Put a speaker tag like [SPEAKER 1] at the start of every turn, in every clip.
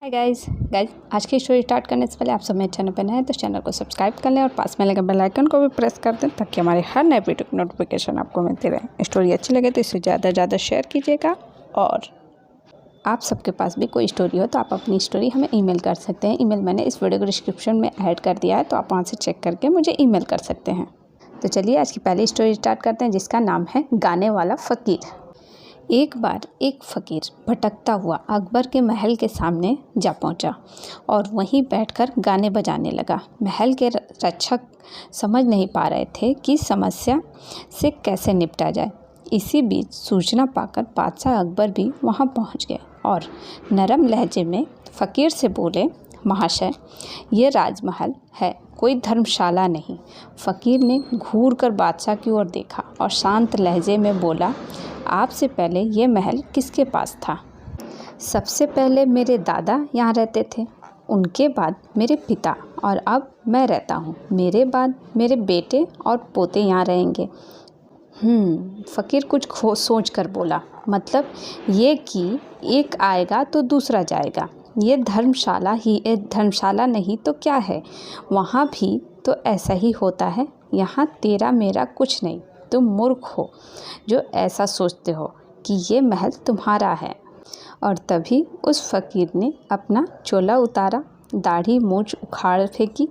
[SPEAKER 1] Hi guys आज की story start करने से पहले आप सब मेरे चैनल पर नए हैं तो चैनल को सब्सक्राइब कर लें और पास में लगे बेल आइकन को भी प्रेस कर दें ताकि हमारे हर नए वीडियो की नोटिफिकेशन आपको मिलती रहे। स्टोरी अच्छी लगे तो इसे ज़्यादा से ज़्यादा शेयर कीजिएगा और आप सबके पास भी कोई स्टोरी हो तो आप अपनी स्टोरी हमें ईमेल कर सकते हैं। ईमेल मैंने इस वीडियो को डिस्क्रिप्शन में ऐड कर दिया है तो आप वहाँ से चेक करके मुझे ईमेल कर सकते हैं। तो चलिए आज की पहली स्टोरी स्टार्ट करते हैं जिसका नाम है गाने वाला फ़कीर। एक बार एक फ़कीर भटकता हुआ अकबर के महल के सामने जा पहुंचा और वहीं बैठकर गाने बजाने लगा। महल के रक्षक समझ नहीं पा रहे थे कि समस्या से कैसे निपटा जाए। इसी बीच सूचना पाकर बादशाह अकबर भी वहां पहुंच गए और नरम लहजे में फ़कीर से बोले, महाशय, ये राजमहल है, कोई धर्मशाला नहीं। फ़कीर ने घूर कर बादशाह की ओर देखा और शांत लहजे में बोला, आपसे पहले ये महल किसके पास था? सबसे पहले मेरे दादा यहाँ रहते थे, उनके बाद मेरे पिता और अब मैं रहता हूँ। मेरे बाद मेरे बेटे और पोते यहाँ रहेंगे। फ़कीर कुछ सोच कर बोला, मतलब ये कि एक आएगा तो दूसरा जाएगा। ये धर्मशाला नहीं तो क्या है? वहाँ भी तो ऐसा ही होता है। यहाँ तेरा मेरा कुछ नहीं। तुम मूर्ख हो जो ऐसा सोचते हो कि ये महल तुम्हारा है। और तभी उस फ़कीर ने अपना चोला उतारा, दाढ़ी मूंछ उखाड़ फेंकी।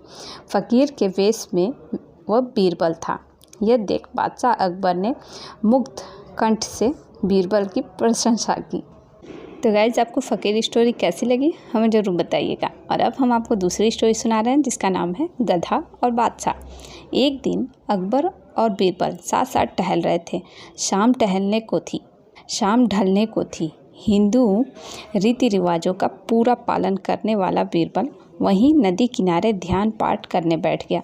[SPEAKER 1] फ़कीर के वेश में वह बीरबल था। यह देख बादशाह अकबर ने मुग्ध कंठ से बीरबल की प्रशंसा की। तो गाइज, आपको फ़कीर स्टोरी कैसी लगी हमें ज़रूर बताइएगा। और अब हम आपको दूसरी स्टोरी सुना रहे हैं जिसका नाम है गधा और बादशाह। एक दिन अकबर और बीरबल साथ साथ टहल रहे थे। शाम ढलने को थी। हिंदू रीति रिवाजों का पूरा पालन करने वाला बीरबल वहीं नदी किनारे ध्यान पाठ करने बैठ गया।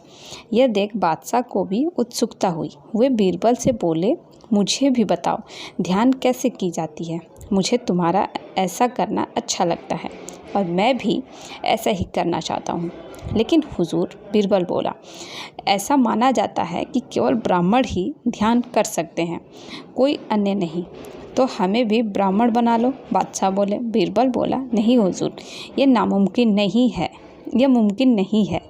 [SPEAKER 1] यह देख बादशाह को भी उत्सुकता हुई। वे बीरबल से बोले, मुझे भी बताओ ध्यान कैसे की जाती है। मुझे तुम्हारा ऐसा करना अच्छा लगता है और मैं भी ऐसा ही करना चाहता हूँ। लेकिन हुजूर, बीरबल बोला, ऐसा माना जाता है कि केवल ब्राह्मण ही ध्यान कर सकते हैं, कोई अन्य नहीं। तो हमें भी ब्राह्मण बना लो, बादशाह बोले। बीरबल बोला, नहीं हुजूर, ये नामुमकिन नहीं है। यह मुमकिन नहीं है।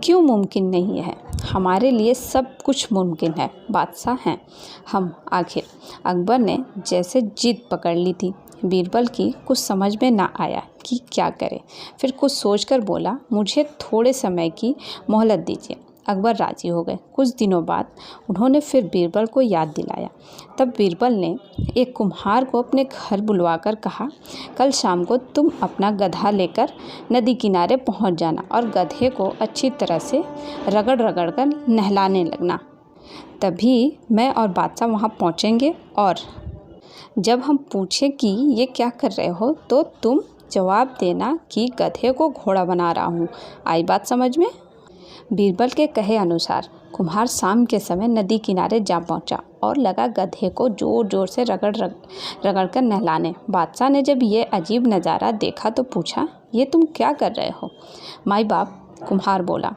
[SPEAKER 1] क्यों मुमकिन नहीं है? हमारे लिए सब कुछ मुमकिन है, बादशाह हैं हम आखिर। अकबर ने जैसे जिद पकड़ ली थी। बीरबल की कुछ समझ में ना आया कि क्या करे। फिर कुछ सोचकर बोला, मुझे थोड़े समय की मोहलत दीजिए। अकबर राजी हो गए। कुछ दिनों बाद उन्होंने फिर बीरबल को याद दिलाया। तब बीरबल ने एक कुम्हार को अपने घर बुलवाकर कहा, कल शाम को तुम अपना गधा लेकर नदी किनारे पहुंच जाना और गधे को अच्छी तरह से रगड़ कर नहलाने लगना। तभी मैं और बादशाह वहां पहुंचेंगे और जब हम पूछें कि ये क्या कर रहे हो तो तुम जवाब देना कि गधे को घोड़ा बना रहा हूँ। आई बात समझ में? बीरबल के कहे अनुसार कुम्हार शाम के समय नदी किनारे जा पहुंचा और लगा गधे को जोर जोर से रगड़ कर नहलाने। बादशाह ने जब ये अजीब नज़ारा देखा तो पूछा, ये तुम क्या कर रहे हो? माई बाप, कुम्हार बोला,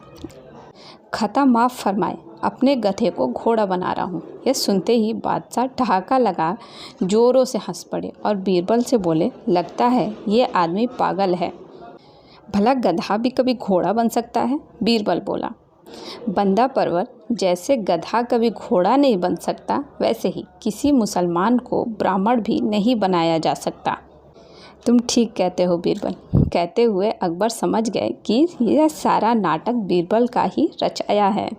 [SPEAKER 1] खता माफ़ फरमाए, अपने गधे को घोड़ा बना रहा हूँ। यह सुनते ही बादशाह ठहाका लगा जोरों से हंस पड़े और बीरबल से बोले, लगता है ये आदमी पागल है। भला गधा भी कभी घोड़ा बन सकता है? बीरबल बोला, बंदा परवर, जैसे गधा कभी घोड़ा नहीं बन सकता वैसे ही किसी मुसलमान को ब्राह्मण भी नहीं बनाया जा सकता। तुम ठीक कहते हो बीरबल। कहते हुए अकबर समझ गए कि यह सारा नाटक बीरबल का ही रचाया है।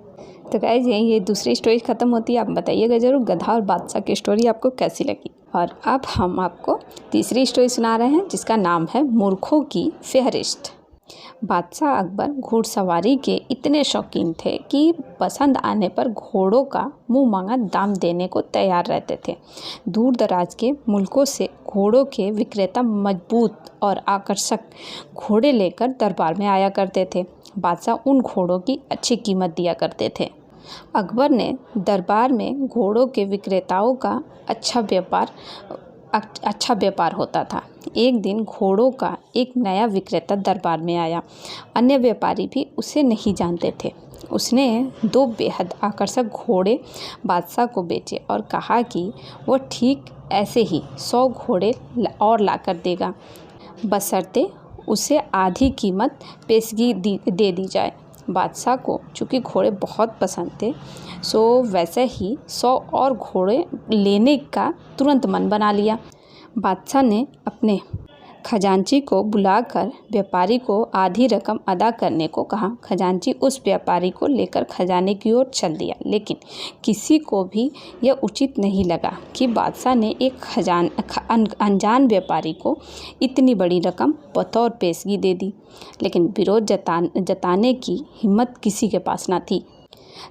[SPEAKER 1] तो गाइस, यही ये दूसरी स्टोरी ख़त्म होती है। आप बताइएगा ज़रूर गधा और बादशाह की स्टोरी आपको कैसी लगी। और अब हम आपको तीसरी स्टोरी सुना रहे हैं जिसका नाम है मूर्खों की फेहरिस्त। बादशाह अकबर घुड़सवारी के इतने शौकीन थे कि पसंद आने पर घोड़ों का मुँह मांगा दाम देने को तैयार रहते थे। दूर दराज के मुल्कों से घोड़ों के विक्रेता मजबूत और आकर्षक घोड़े लेकर दरबार में आया करते थे। बादशाह उन घोड़ों की अच्छी कीमत दिया करते थे। अकबर ने दरबार में घोड़ों के विक्रेताओं का अच्छा व्यापार होता था। एक दिन घोड़ों का एक नया विक्रेता दरबार में आया। अन्य व्यापारी भी उसे नहीं जानते थे। उसने 2 बेहद आकर्षक घोड़े बादशाह को बेचे और कहा कि वह ठीक ऐसे ही 100 घोड़े और लाकर देगा, बशर्ते उसे आधी कीमत पेशगी दे दी जाए। बादशाह को चूँकि घोड़े बहुत पसंद थे, सो वैसे ही 100 और घोड़े लेने का तुरंत मन बना लिया। बादशाह ने अपने खजांची को बुलाकर व्यापारी को आधी रकम अदा करने को कहा। खजांची उस व्यापारी को लेकर खजाने की ओर चल दिया, लेकिन किसी को भी यह उचित नहीं लगा कि बादशाह ने एक अनजान व्यापारी को इतनी बड़ी रकम बतौर पेशगी दे दी। लेकिन विरोध जताने की हिम्मत किसी के पास न थी।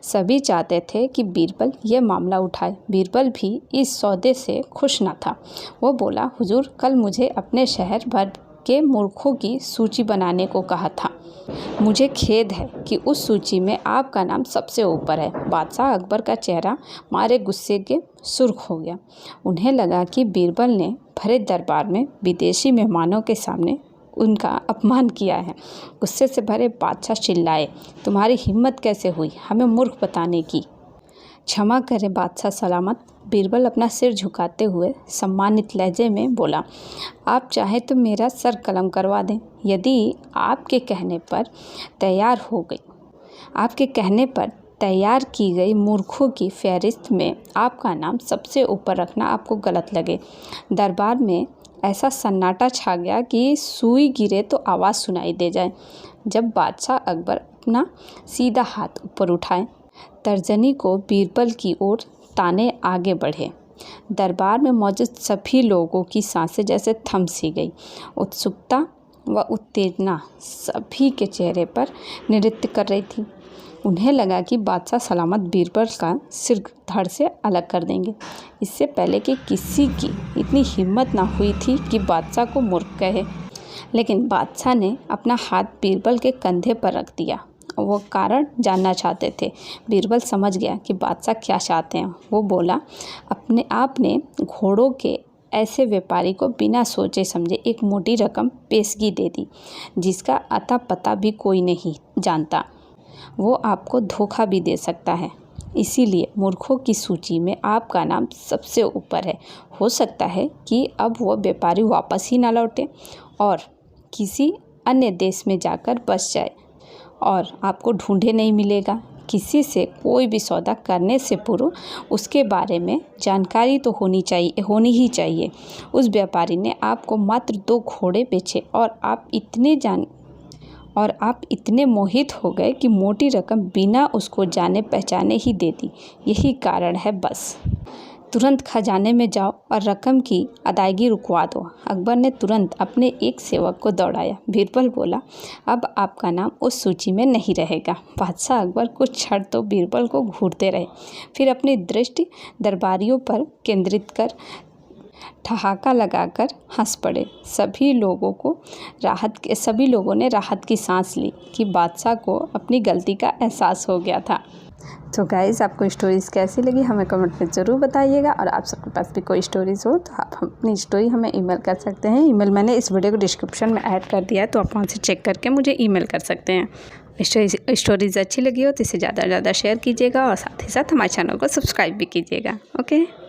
[SPEAKER 1] सभी चाहते थे कि बीरबल यह मामला उठाए। बीरबल भी इस सौदे से खुश न था। वो बोला, हुजूर, कल मुझे अपने शहर भर के मूर्खों की सूची बनाने को कहा था। मुझे खेद है कि उस सूची में आपका नाम सबसे ऊपर है। बादशाह अकबर का चेहरा मारे गुस्से के सुर्ख हो गया। उन्हें लगा कि बीरबल ने भरे दरबार में विदेशी मेहमानों के सामने उनका अपमान किया है। गुस्से से भरे बादशाह चिल्लाए, तुम्हारी हिम्मत कैसे हुई हमें मूर्ख बताने की? क्षमा करें बादशाह सलामत। बीरबल अपना सिर झुकाते हुए सम्मानित लहजे में बोला, आप चाहे तो मेरा सर कलम करवा दें। यदि आपके कहने पर तैयार की गई मूर्खों की फहरिस्त में आपका नाम सबसे ऊपर रखना आपको गलत लगे। दरबार में ऐसा सन्नाटा छा गया कि सुई गिरे तो आवाज़ सुनाई दे जाए। जब बादशाह अकबर अपना सीधा हाथ ऊपर उठाए, तर्जनी को बीरबल की ओर ताने आगे बढ़े। दरबार में मौजूद सभी लोगों की सांसें जैसे थम सी गई। उत्सुकता व उत्तेजना सभी के चेहरे पर नृत्य कर रही थी। उन्हें लगा कि बादशाह सलामत बीरबल का सिर धड़ से अलग कर देंगे। इससे पहले कि किसी की इतनी हिम्मत ना हुई थी कि बादशाह को मूर्ख कहे। लेकिन बादशाह ने अपना हाथ बीरबल के कंधे पर रख दिया। वो कारण जानना चाहते थे। बीरबल समझ गया कि बादशाह क्या चाहते हैं। वो बोला, आपने घोड़ों के ऐसे व्यापारी को बिना सोचे समझे एक मोटी रकम पेशगी दे दी, जिसका अता पता भी कोई नहीं जानता। वो आपको धोखा भी दे सकता है। इसीलिए मूर्खों की सूची में आपका नाम सबसे ऊपर है। हो सकता है कि अब वो व्यापारी वापस ही ना लौटे और किसी अन्य देश में जाकर बस जाए और आपको ढूंढे नहीं मिलेगा। किसी से कोई भी सौदा करने से पूर्व उसके बारे में जानकारी तो होनी ही चाहिए। उस व्यापारी ने आपको मात्र 2 घोड़े बेचे और आप इतने मोहित हो गए कि मोटी रकम बिना उसको जाने पहचाने ही दे दी। यही कारण है बस। तुरंत खजाने में जाओ और रकम की अदायगी रुकवा दो। अकबर ने तुरंत अपने एक सेवक को दौड़ाया। बीरबल बोला, अब आपका नाम उस सूची में नहीं रहेगा। बादशाह अकबर कुछ क्षण तो बीरबल को घूरते रहे, फिर अपनी दृष्टि दरबारियों पर केंद्रित कर ठहाका लगाकर हंस पड़े। सभी लोगों ने राहत की सांस ली कि बादशाह को अपनी गलती का एहसास हो गया था। तो गाइज़, आपको स्टोरीज़ कैसी लगी हमें कमेंट में ज़रूर बताइएगा। और आप सबके पास भी कोई स्टोरीज़ हो तो आप अपनी स्टोरी हमें ईमेल कर सकते हैं। ईमेल मैंने इस वीडियो को डिस्क्रिप्शन में ऐड कर दिया है, तो आप वहाँ से चेक करके मुझे ईमेल कर सकते हैं। स्टोरीज़ अच्छी लगी हो तो इसे ज़्यादा से ज़्यादा शेयर कीजिएगा और साथ ही साथ हमारे चैनल को सब्सक्राइब भी कीजिएगा। ओके।